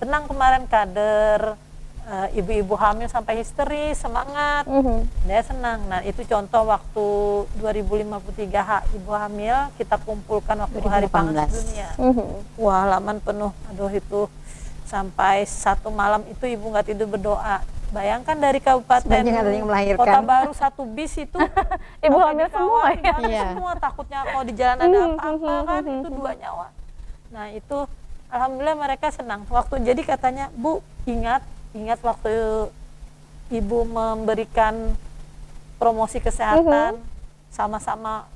Senang kemarin kader ibu-ibu hamil sampai histeris, semangat, dia senang. Nah, itu contoh waktu 2053 ibu hamil kita kumpulkan waktu Hari Pangan Dunia. Wah, halaman penuh, aduh itu sampai 1 malam itu ibu nggak tidur berdoa. Bayangkan dari kabupaten Kota Baru 1 bis itu ibu hamil semua ya. Semua takutnya kalau di jalan ada apa-apa kan itu 2 nyawa. Nah, itu alhamdulillah mereka senang. Jadi katanya, Bu, ingat waktu ibu memberikan promosi kesehatan sama-sama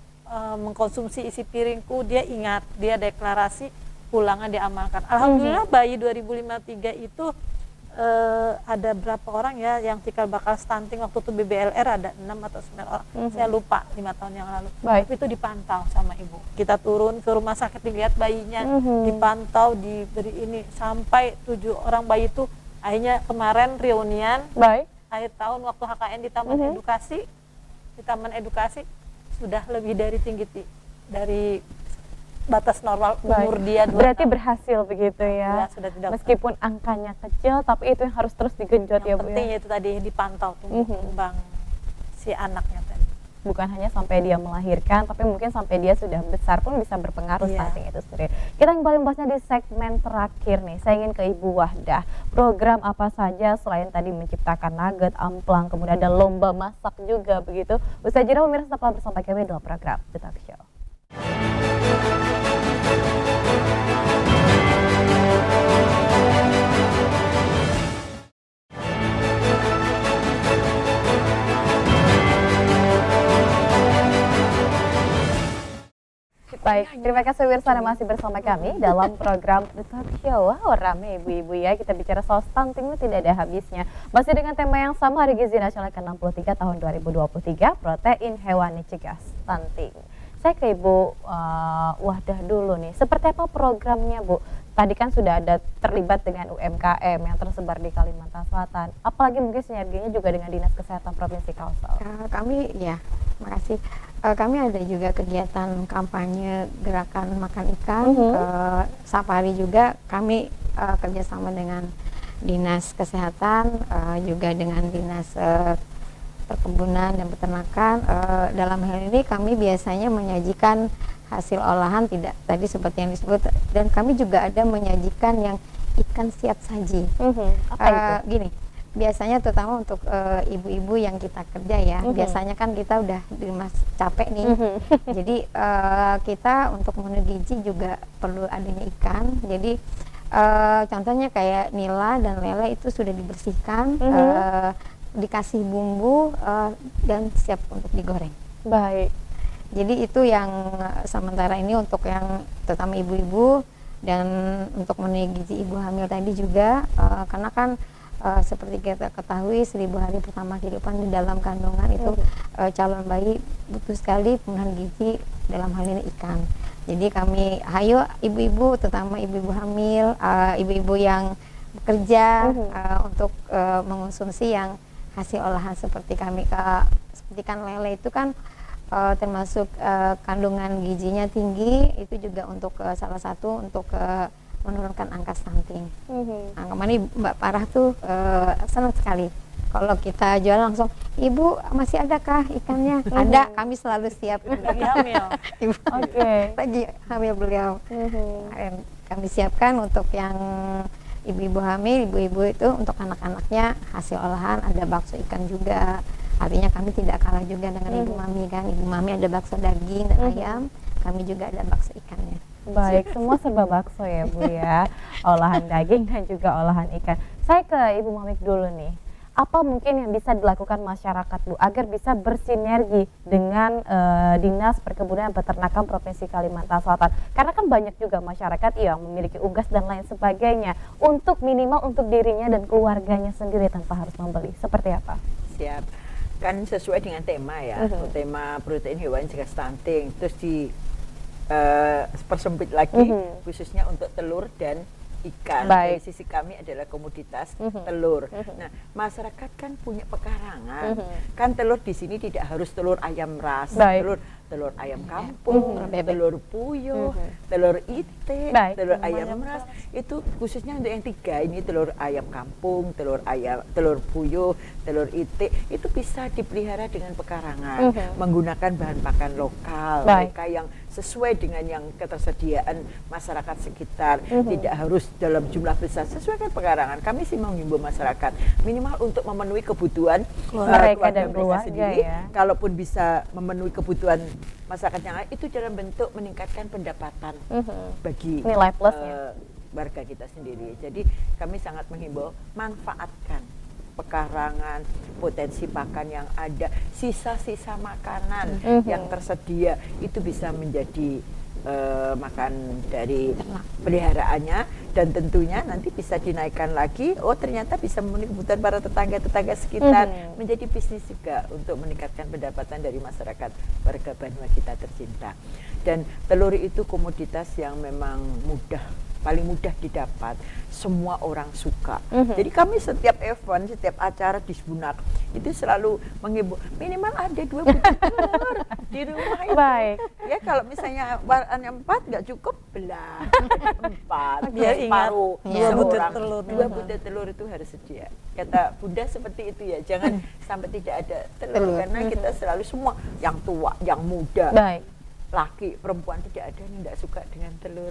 mengkonsumsi isi piringku, dia ingat, dia deklarasi, pulangnya diamalkan. Alhamdulillah bayi 2053 itu ada berapa orang ya yang cikal bakal stunting waktu itu BBLR ada 6 atau 9 orang. Saya lupa 5 tahun yang lalu. Baik. Tapi itu dipantau sama ibu. Kita turun ke rumah sakit dilihat bayinya, dipantau, diberi ini sampai 7 orang bayi itu akhirnya kemarin reunian Baik. akhir tahun waktu HKN di Taman Edukasi. Di Taman Edukasi sudah lebih dari dari batas normal umur dia 2 Berarti tahun. berhasil begitu ya. Ya, sudah tidak. Meskipun angkanya kecil, tapi itu yang harus terus digenjot ya Yang Bu penting ya. itu tadi dipantau tumbuh kembang si anaknya tadi. Bukan hanya sampai dia melahirkan, tapi mungkin sampai dia sudah besar pun bisa berpengaruh Iya. stunting itu sendiri. Kita kembali membahasnya di segmen terakhir nih. Saya ingin ke Ibu Wahdah. Program apa saja selain tadi menciptakan nugget, amplang, kemudian ada lomba masak juga begitu. Usai jeda pemirsa tetaplah bersama kami dalam program The Talk Show. Baik, terima kasih pemirsa Anda masih bersama kami dalam program The Talk Show. Wow, rame ibu-ibu ya, kita bicara soal stunting itu tidak ada habisnya. Masih dengan tema yang sama, Hari Gizi Nasional ke-63 tahun 2023, protein hewani cegah stunting. Saya ke Ibu Wahdah dulu nih, seperti apa programnya Bu? Tadi kan sudah ada terlibat dengan UMKM yang tersebar di Kalimantan Selatan, apalagi mungkin sinerginya juga dengan Dinas Kesehatan Provinsi Kalsel. Kami ya, makasih. Kami ada juga kegiatan kampanye gerakan makan ikan, safari juga. Kami kerjasama dengan Dinas Kesehatan, juga dengan Dinas Perkebunan dan Peternakan. Dalam hal ini kami biasanya menyajikan hasil olahan, tidak tadi seperti yang disebut, dan kami juga ada menyajikan yang ikan siap saji. Apa itu? Gini, biasanya terutama untuk ibu-ibu yang kita kerja ya, biasanya kan kita udah di mas capek nih, jadi kita untuk memenuhi gizi juga perlu adanya ikan. Jadi contohnya kayak nila dan lele itu sudah dibersihkan, dikasih bumbu dan siap untuk digoreng. Baik. Jadi itu yang sementara ini untuk yang terutama ibu-ibu, dan untuk memenuhi gizi ibu hamil tadi juga, karena kan seperti kita ketahui 1000 hari pertama kehidupan di dalam kandungan itu calon bayi butuh sekali pemenuhan gizi, dalam hal ini ikan. Jadi kami hayo ibu-ibu, terutama ibu-ibu hamil, ibu-ibu yang bekerja, untuk mengonsumsi yang hasil olahan seperti kami, seperti ikan lele itu kan termasuk kandungan gizinya tinggi, itu juga untuk salah satu untuk menurunkan angka stunting. Nah, kemarin Mbak Parah tuh senang sekali kalau kita jual langsung, Ibu masih adakah ikannya? Ada, kami selalu siap. Lagi hamil. Ibu, lagi hamil beliau. Kami siapkan untuk yang ibu-ibu hamil, ibu-ibu itu untuk anak-anaknya hasil olahan, ada bakso ikan juga. Artinya kami tidak kalah juga dengan ibu mami kan. Ibu mami ada bakso daging dan ayam, kami juga ada bakso ikannya. Baik, semua serba bakso ya Bu ya, olahan daging dan juga olahan ikan. Saya ke Ibu Mamik dulu nih, apa mungkin yang bisa dilakukan masyarakat Bu agar bisa bersinergi dengan Dinas Perkebunan dan Peternakan Provinsi Kalimantan Selatan? Karena kan banyak juga masyarakat yang memiliki unggas dan lain sebagainya, untuk minimal untuk dirinya dan keluarganya sendiri tanpa harus membeli. Seperti apa? Siap. Kan sesuai dengan tema ya, tema protein hewani cegah stunting, terus di persempit lagi khususnya untuk telur dan ikan. Baik. Dari sisi kami adalah komoditas telur. Nah, masyarakat kan punya pekarangan. Kan telur di sini tidak harus telur ayam ras, telur ayam kampung, telur puyuh, telur itik, telur ayam ras. Itu khususnya untuk yang 3 ini, telur ayam kampung, telur puyuh, telur itik, itu bisa dipelihara dengan pekarangan, menggunakan bahan pakan lokal, mereka yang sesuai dengan yang ketersediaan masyarakat sekitar, tidak harus dalam jumlah besar, sesuaikan pekarangan. Kami sih menghimbau masyarakat minimal untuk memenuhi kebutuhan mereka dan mereka sendiri, ya. Kalaupun bisa memenuhi kebutuhan masyarakat yang lain, itu dalam bentuk meningkatkan pendapatan bagi nilai plusnya warga kita sendiri. Jadi kami sangat menghimbau manfaatkan pekarangan, potensi pakan yang ada, sisa-sisa makanan yang tersedia itu bisa menjadi makan dari peliharaannya, dan tentunya nanti bisa dinaikkan lagi. Oh, ternyata bisa memenuhi kebutuhan para tetangga-tetangga sekitar, menjadi bisnis juga untuk meningkatkan pendapatan dari masyarakat warga Banua kita tercinta. Dan telur itu komoditas yang memang paling mudah didapat, semua orang suka. Jadi kami setiap event, setiap acara di Subunak itu selalu menghibur, minimal ada 2 butir telur di rumah itu. Baik. Ya kalau misalnya warnanya 4 nggak cukup, belah 4, Biar ingat separuh, 2 butir seorang. telur. 2 butir telur itu harus sedia. Kata Bunda seperti itu ya, jangan sampai tidak ada telur, karena kita selalu semua, yang tua, yang muda, Baik. laki, perempuan, tidak ada yang tidak suka dengan telur.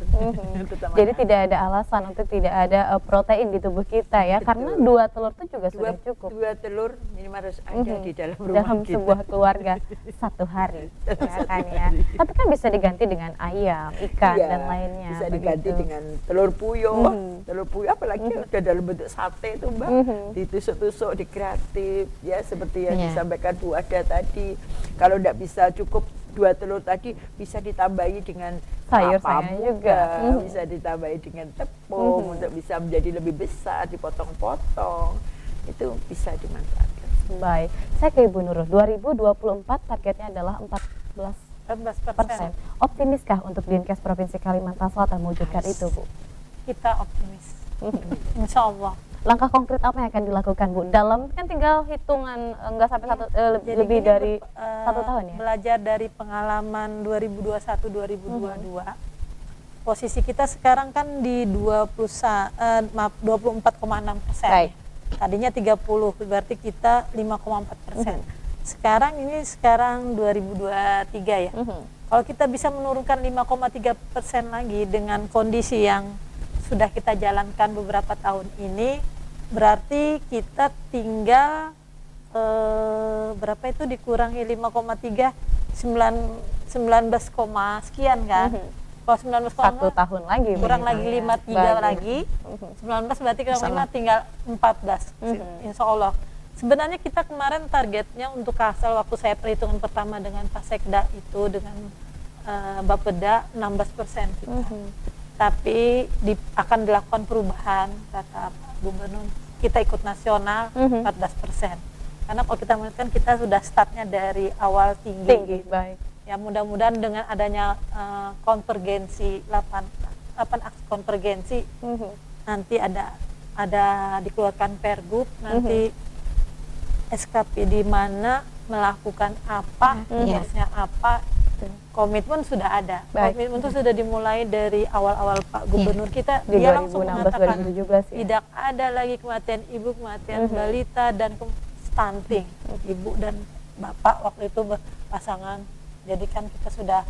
Terutama Jadi anak. tidak ada alasan untuk tidak ada protein di tubuh kita ya, Betul. karena 2 telur itu juga dua, sudah cukup. 2 telur minimal harus ada di dalam rumah dalam kita. sebuah keluarga satu hari, ya kan ya. Tapi kan bisa diganti dengan ayam, ikan Iya, dan lainnya. bisa diganti begitu. dengan telur puyuh. Telur puyuh apalagi udah dalam bentuk sate itu Mbak, ditusuk-tusuk, dikreatif ya, seperti yang disampaikan Bu Ada tadi. Kalau tidak bisa cukup 2 telur tadi, bisa ditambahi dengan Sayur kelapa sayang muda, juga. bisa ditambahi dengan tepung untuk bisa menjadi lebih besar, dipotong-potong, itu bisa dimanfaatkan. Baik, saya ke Ibu Nurul. 2024 targetnya adalah 14%. Optimiskah untuk Dinkes Provinsi Kalimantan Selatan mewujudkan itu, Bu? Kita optimis. Insya Allah. Langkah konkret apa yang akan dilakukan, Bu? Dalam kan tinggal hitungan enggak sampai Jadi lebih gini, dari 1 tahun ya. Belajar dari pengalaman 2021-2022, posisi kita sekarang kan di 24,6%. Baik. Tadinya 30, berarti kita 5,4%. Sekarang 2023 ya. Kalau kita bisa menurunkan 5,3% lagi dengan kondisi yang sudah kita jalankan beberapa tahun ini, berarti kita tinggal berapa itu dikurangi 5,3, 19, sekian kan. Kalau 19, 1 tahun lagi kurang lagi minimal 5, ya. 3 Baik. lagi, 19 berarti kurang 5 tinggal 14. Insya Allah. Sebenarnya kita kemarin targetnya untuk Kalsel, waktu saya perhitungan pertama dengan Pak Sekda itu, dengan Bapeda 16% kita. Tapi akan dilakukan perubahan, kata Pak Gubernur, kita ikut nasional 14%. Karena kalau kita melihat kan kita sudah startnya dari awal tinggi. Baik. Ya mudah-mudahan dengan adanya konvergensi 8 aksi konvergensi, nanti ada dikeluarkan pergub, nanti SKP di mana melakukan apa, tugasnya apa, komitmen sudah ada. Baik. Komitmen itu sudah dimulai dari awal-awal Pak Gubernur kita, Di dia langsung 2016 mengatakan 2017 ya. tidak ada lagi kematian ibu, kematian balita, dan stunting. Ibu dan bapak waktu itu berpasangan. Jadi kan kita sudah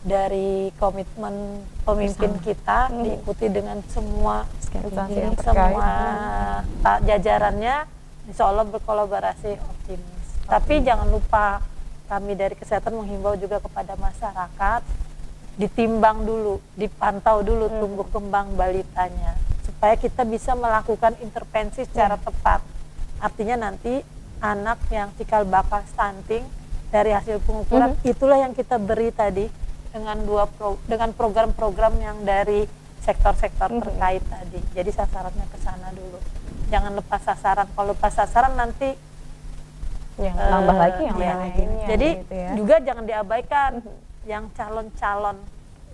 dari komitmen pemimpin kita diikuti dengan semua Instansi yang terkait. semua jajarannya, insya Allah berkolaborasi optimis. Tapi jangan lupa, kami dari kesehatan menghimbau juga kepada masyarakat, ditimbang dulu, dipantau dulu tumbuh kembang balitanya, supaya kita bisa melakukan intervensi secara tepat. Artinya nanti anak yang cikal bakal stunting, dari hasil pengukuran itulah yang kita beri tadi dengan dengan program-program yang dari sektor-sektor terkait tadi. Jadi sasarannya ke sana dulu. Jangan lepas sasaran. Kalau lepas sasaran nanti Yang nambah lagi yang ya, lainnya. jadi gitu ya. juga jangan diabaikan yang calon-calon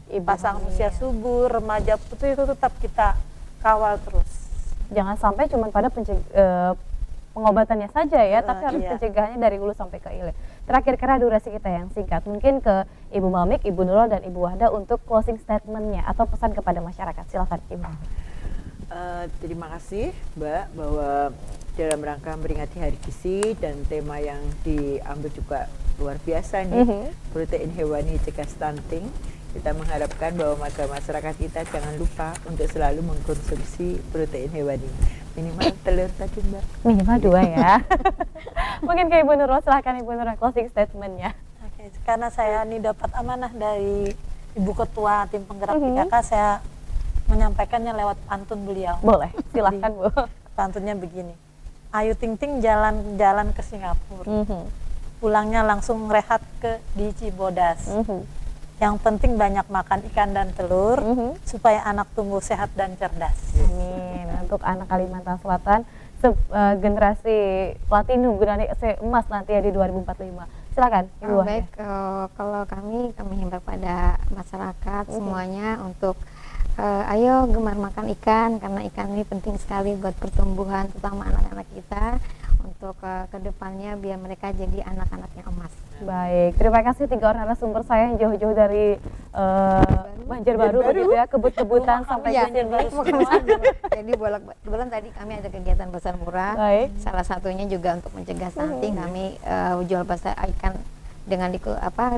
Ibu pasang hamil. usia subur, remaja putri itu tetap kita kawal terus. Jangan sampai cuma pada pengobatannya saja ya, tapi harus Iya. pencegahannya dari hulu sampai ke hilir. Terakhir, karena durasi kita yang singkat, mungkin ke Ibu Mamik, Ibu Nurul, dan Ibu Wahda untuk closing statementnya atau pesan kepada masyarakat. Silakan Ibu Mamik. Terima kasih Mbak, bahwa dalam rangka memperingati Hari Gizi dan tema yang diambil juga luar biasa nih, protein hewani cegah stunting. Kita mengharapkan bahwa masyarakat kita jangan lupa untuk selalu mengkonsumsi protein hewani. Minimal telur tadi Mbak. Minimal 2 ya. Mungkin ke Ibu Nurul, silakan Ibu Nurul closing statementnya. Oke, karena saya ini dapat amanah dari Ibu Ketua Tim Penggerak PKK, saya menyampaikannya lewat pantun beliau. Boleh, silakan Bu. Pantunnya begini: Ayu Ting Ting jalan-jalan ke Singapura. Pulangnya langsung rehat di Cibodas. Yang penting banyak makan ikan dan telur supaya anak tumbuh sehat dan cerdas. Amin. Untuk anak Kalimantan Selatan, generasi platinum, generasi emas nanti ya di 2045. Silakan Ibu Wahda. Baik, kalau kami himbau pada masyarakat semuanya untuk ayo gemar makan ikan, karena ikan ini penting sekali buat pertumbuhan terutama anak-anak kita untuk kedepannya biar mereka jadi anak-anak yang emas. Baik, terima kasih 3 orang narasumber saya yang jauh-jauh dari Banjarbaru begitu ya, kebut-kebutan sampai Banjarbaru semua. Jadi kebetulan tadi kami ada kegiatan pasar murah. Baik. Salah satunya juga untuk mencegah stunting, kami jual pasar ikan dengan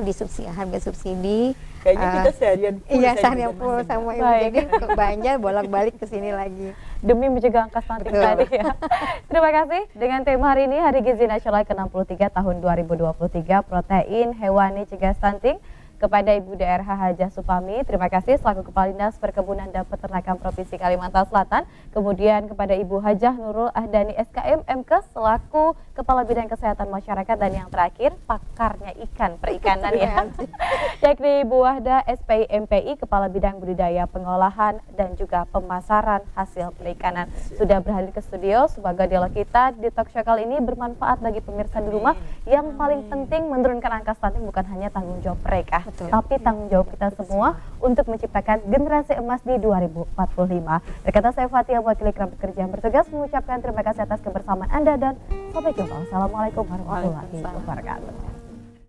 disubsidi, harga subsidi. Kayaknya kita seharian full. Iya, saya seharian juga full nonton. sama Ibu. Baik. Jadi ke Banjar bolak-balik ke sini lagi. Demi mencegah angka stunting Betul. tadi ya. Terima kasih. Dengan tema hari ini Hari Gizi Nasional ke-63 tahun 2023, protein hewani cegah stunting, kepada Ibu DRH Hajah Supami, terima kasih selaku Kepala Dinas Perkebunan dan Peternakan Provinsi Kalimantan Selatan. Kemudian kepada Ibu Hajah Nurul Ahdani SKM MKes selaku Kepala Bidang Kesehatan Masyarakat, dan yang terakhir pakarnya ikan perikanan ya, yakni Ibu Wahda SPI MPI Kepala Bidang Budidaya Pengolahan dan juga Pemasaran Hasil Perikanan. Sudah berhadir ke studio, semoga dialog kita di talk show kali ini bermanfaat bagi pemirsa di rumah. Yang paling penting menurunkan angka stunting bukan hanya tanggung jawab mereka, tapi tanggung jawab kita semua untuk menciptakan generasi emas di 2045. Berkata saya Fatia, wakil kerap kerja yang bertugas, mengucapkan terima kasih atas kebersamaan Anda dan sampai jumpa. Wassalamualaikum warahmatullahi wabarakatuh.